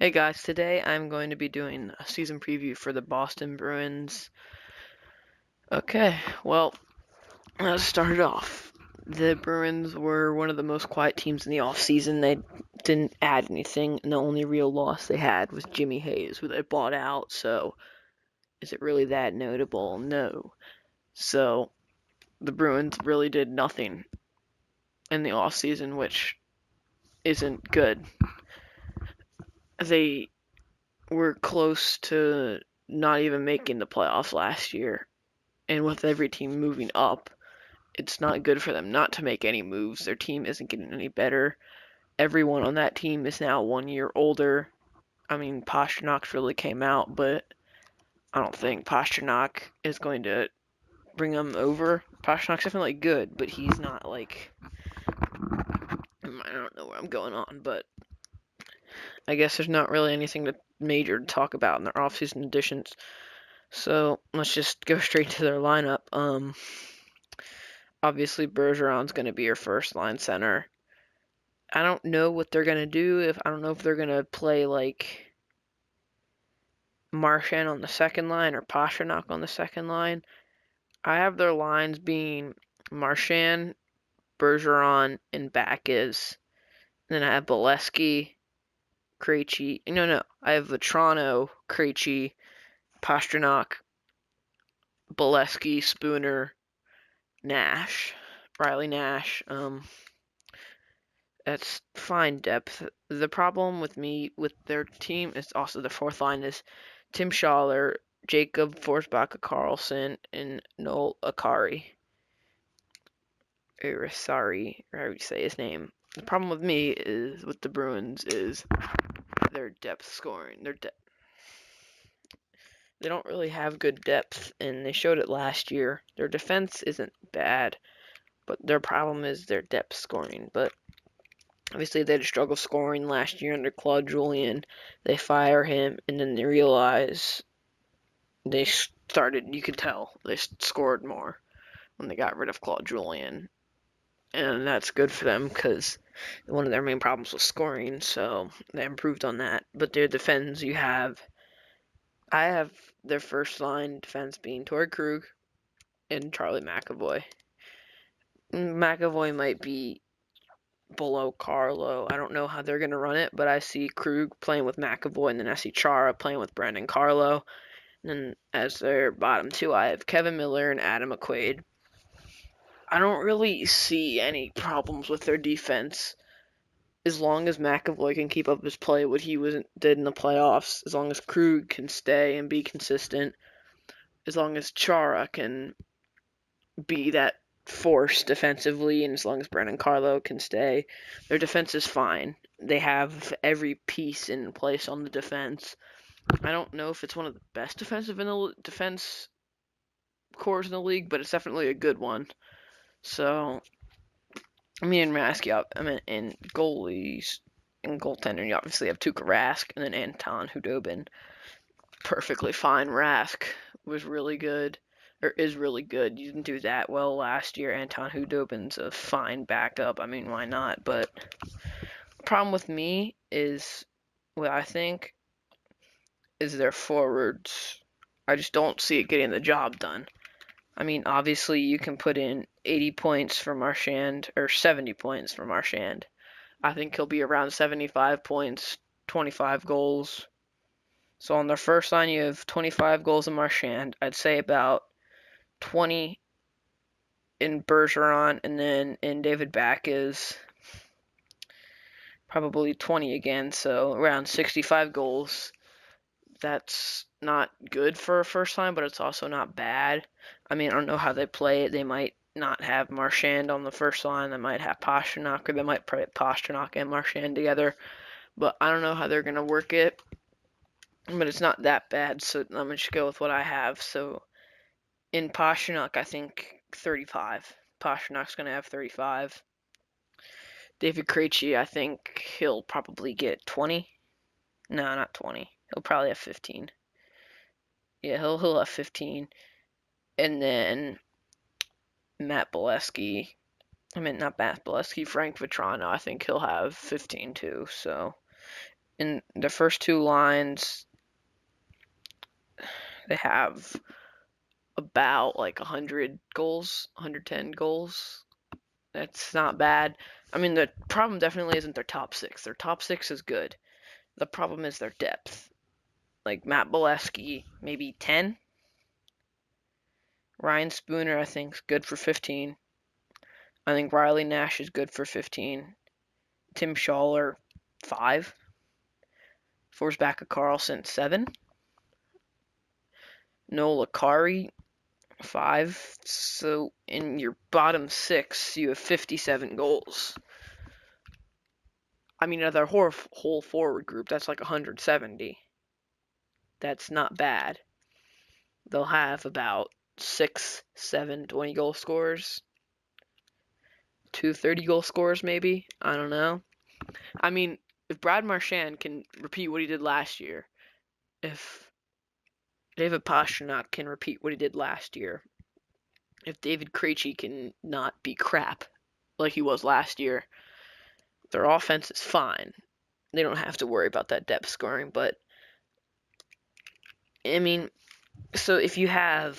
Hey guys, today I'm going to be doing a season preview for the Boston Bruins. Okay, well, let's start it off. The Bruins were one of the most quiet teams in the offseason. They didn't add anything, and the only real loss they had was Jimmy Hayes, who they bought out. So, is it really that notable? No. So, the Bruins really did nothing in the offseason, which isn't good. They were close to not even making the playoffs last year, and with every team moving up, it's not good for them not to make any moves. Their team isn't getting any better. Everyone on that team is now 1 year older. I mean, Pasternak really came out, but I don't think Pasternak is going to bring them over. Pasternak's definitely good, but he's not like, I don't know where I'm going on, but I guess there's not really anything major to talk about in their offseason additions. So let's just go straight to their lineup. Obviously Bergeron's going to be your first line center. I don't know what they're gonna do. If I don't know if they're gonna play like Marchand on the second line or Pastrnak on the second line. I have their lines being Marchand, Bergeron, and Backes. Then I have Bolesky, Krejci. No. I have Vetrano, Krejci, Pastrnak, Bolesky, Spooner, Nash, Riley Nash. That's fine depth. The problem with me with their team is also the fourth line is Tim Schaller, Jacob Forsbacka Carlson, and Noel Akari. Sorry, or how do you say his name? The problem with me is with the Bruins is their depth scoring. They don't really have good depth, and they showed it last year. Their defense isn't bad, but their problem is their depth scoring. But obviously, they had a struggle scoring last year under Claude Julien. They fire him, and then they realize they started. You could tell they scored more when they got rid of Claude Julien, and that's good for them because one of their main problems was scoring. So they improved on that. But their defense, I have their first line defense being Torrey Krug and Charlie McAvoy. McAvoy might be below Carlo. I don't know how they're going to run it, but I see Krug playing with McAvoy, and then I see Chara playing with Brandon Carlo. And then as their bottom two, I have Kevin Miller and Adam McQuaid. I don't really see any problems with their defense as long as McAvoy can keep up his play, what he did in the playoffs. As long as Krug can stay and be consistent. As long as Chara can be that force defensively, and as long as Brandon Carlo can stay, their defense is fine. They have every piece in place on the defense. I don't know if it's one of the best defense cores in the league, but it's definitely a good one. So, I mean, in goalies and goaltender, you obviously have Tuukka Rask and then Anton Hudobin. Perfectly fine. Rask was really good, or is really good. You didn't do that well last year. Anton Hudobin's a fine backup. I mean, why not? But the problem with me is what I think is their forwards. I just don't see it getting the job done. I mean, obviously you can put in 80 points for Marchand or 70 points for Marchand. I think he'll be around 75 points, 25 goals. So on their first line, you have 25 goals in Marchand. I'd say about 20 in Bergeron, and then in David Backes, probably 20 again. So around 65 goals. That's not good for a first line, but it's also not bad. I mean, I don't know how they play it. They might not have Marchand on the first line. They might have Pastrnak, or they might put Pastrnak and Marchand together. But I don't know how they're going to work it. But it's not that bad, so I'm going to just go with what I have. So in Pastrnak, I think 35. Pasternak's going to have 35. David Krejci, I think he'll probably get 20. No, not 20. He'll probably have 15. Yeah, he'll have 15. And then Matt Bolesky. I mean, not Matt Bolesky, Frank Vetrano. I think he'll have 15 too. So in the first two lines, they have about like 100 goals, 110 goals. That's not bad. I mean, the problem definitely isn't their top six. Their top six is good. The problem is their depth. Like Matt Bolesky, maybe 10. Ryan Spooner, I think, is good for 15. I think Riley Nash is good for 15. Tim Schaller, 5. Forsbacka Carlson, 7. Nola Kari, 5. So in your bottom 6, you have 57 goals. I mean, their whole forward group, that's like 170. That's not bad. They'll have about 6, 7, 20 goal scorers. 2 30-goal scorers, maybe. I don't know. I mean, if Brad Marchand can repeat what he did last year, if David Pastrnak can repeat what he did last year, if David Krejci can not be crap like he was last year, their offense is fine. They don't have to worry about that depth scoring, but I mean, so if you have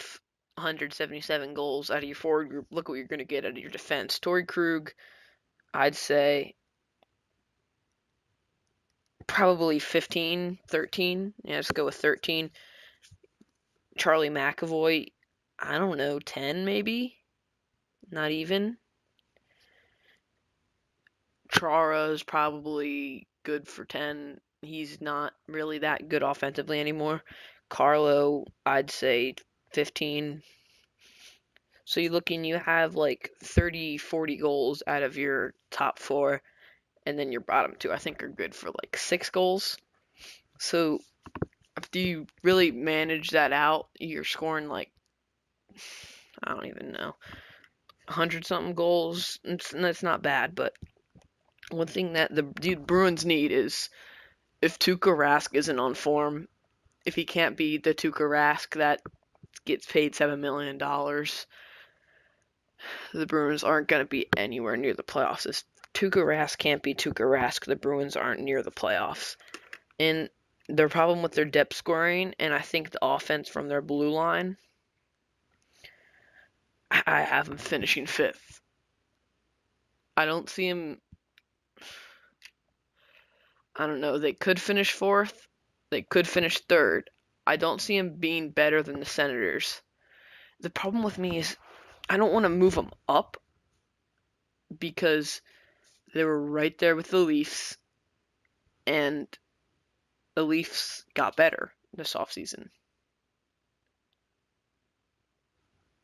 177 goals out of your forward group, look what you're going to get out of your defense. Torrey Krug, I'd say probably 15, 13. Yeah, let's go with 13. Charlie McAvoy, I don't know, 10 maybe? Not even. Chara is probably good for 10. He's not really that good offensively anymore. Carlo, I'd say 15. So you're looking, you have like 30, 40 goals out of your top 4, and then your bottom 2, I think, are good for like 6 goals. So if you really manage that out, you're scoring like, I don't even know, 100 something goals. That's not bad, but one thing that the Bruins need is if Tuukka Rask isn't on form, if he can't be the Tuukka Rask that gets paid $7 million, the Bruins aren't going to be anywhere near the playoffs. If Tuukka Rask can't be Tuukka Rask, the Bruins aren't near the playoffs. And their problem with their depth scoring, and I think the offense from their blue line, I have them finishing 5th. I don't see them. I don't know. They could finish 4th. They could finish 3rd. I don't see them being better than the Senators. The problem with me is I don't want to move them up because they were right there with the Leafs, and the Leafs got better this offseason.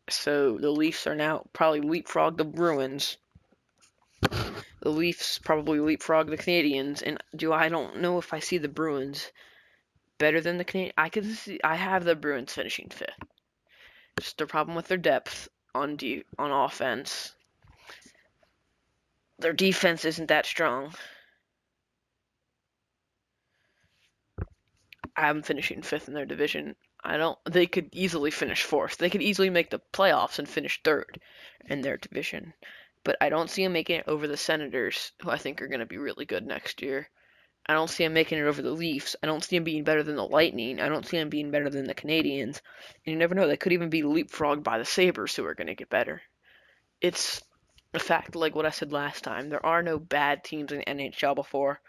So the Leafs are now probably leapfrog the Bruins. The Leafs probably leapfrog the Canadiens, and I don't know if I see the Bruins better than the Canadiens. I have the Bruins finishing 5th. Just the problem with their depth on offense. Their defense isn't that strong. I have them finishing 5th in their division. They could easily finish 4th. They could easily make the playoffs and finish 3rd in their division. But I don't see them making it over the Senators, who I think are going to be really good next year. I don't see them making it over the Leafs. I don't see them being better than the Lightning. I don't see them being better than the Canadiens. And you never know, they could even be leapfrogged by the Sabres, who are going to get better. It's a fact, like what I said last time. There are no bad teams in the NHL before,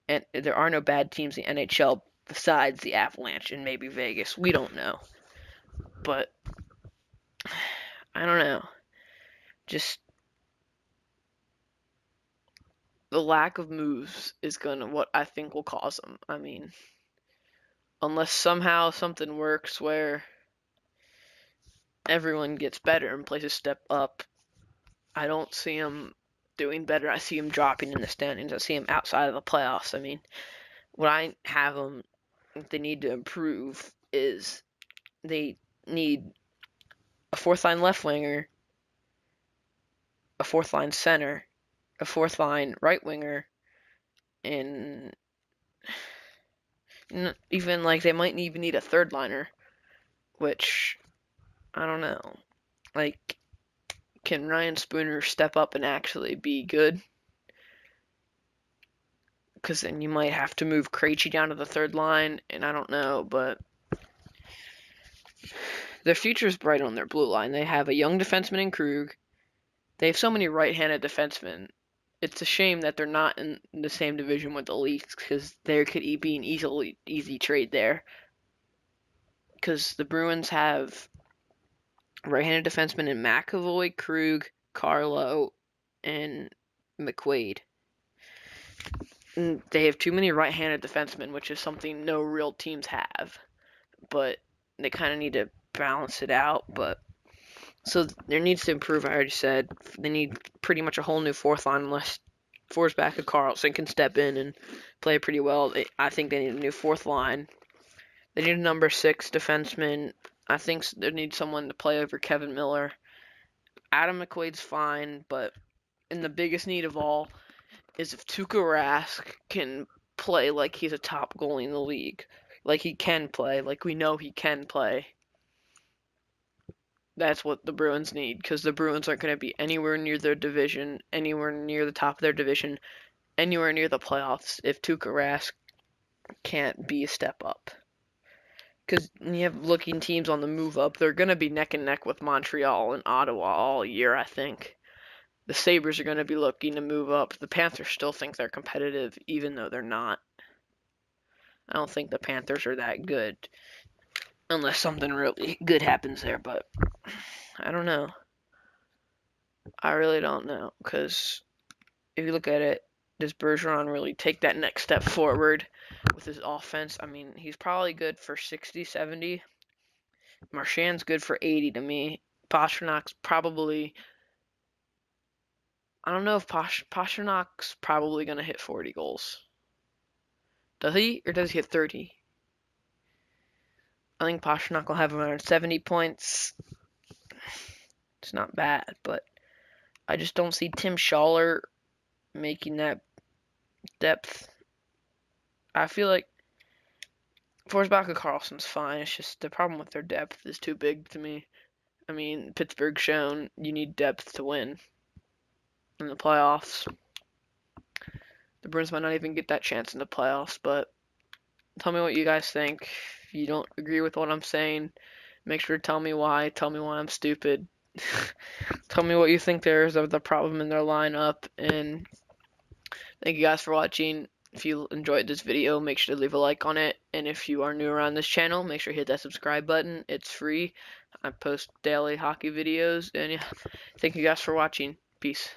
and there are no bad teams in the NHL besides the Avalanche and maybe Vegas. We don't know. But I don't know. Just the lack of moves is gonna what I think will cause them. I mean, unless somehow something works where everyone gets better and places step up, I don't see them doing better. I see them dropping in the standings. I see them outside of the playoffs. I mean, what I have them, they need to improve is they need a 4th-line left winger, a 4th-line center, a 4th-line right winger, and even like they might even need a 3rd liner, which I don't know. Like, can Ryan Spooner step up and actually be good? because then you might have to move Krejci down to the third line, and I don't know, but their future's bright on their blue line. They have a young defenseman in Krug. They have so many right-handed defensemen. It's a shame that they're not in the same division with the Leafs, because there could be an easy trade there. Because the Bruins have right-handed defensemen in McAvoy, Krug, Carlo, and McQuaid. And they have too many right-handed defensemen, which is something no real teams have. But they kind of need to balance it out. But so there needs to improve. I already said they need pretty much a whole new fourth line unless Forsback and Carlson can step in and play pretty well. I think they need a new fourth line. They need a number 6 defenseman. I think they need someone to play over Kevin Miller. Adam McQuaid's fine, but in the biggest need of all is if Tuukka Rask can play like he's a top goalie in the league. Like he can play, like we know he can play. That's what the Bruins need, because the Bruins aren't going to be anywhere near their division, anywhere near the top of their division, anywhere near the playoffs if Tuukka Rask can't be a step up. Because when you have looking teams on the move up, they're going to be neck and neck with Montreal and Ottawa all year, I think. The Sabres are going to be looking to move up. The Panthers still think they're competitive, even though they're not. I don't think the Panthers are that good, unless something really good happens there, but I don't know. I really don't know, because if you look at it, does Bergeron really take that next step forward with his offense? I mean, he's probably good for 60, 70. Marchand's good for 80 to me. Pasternak's probably... I don't know if Pasternak's probably going to hit 40 goals. Does he? Or does he hit 30? I think Pasternak will have around 70 points. It's not bad, but I just don't see Tim Schaller making that depth. I feel like Forsback and Carlson's fine. It's just the problem with their depth is too big to me. I mean, Pittsburgh's shown you need depth to win in the playoffs. The Bruins might not even get that chance in the playoffs, but tell me what you guys think. If you don't agree with what I'm saying, make sure to tell me why. Tell me why I'm stupid. Tell me what you think there is of the problem in their lineup, and thank you guys for watching. If you enjoyed this video, make sure to leave a like on it, and if you are new around this channel, make sure to hit that subscribe button. It's free. I post daily hockey videos, and yeah, thank you guys for watching. Peace.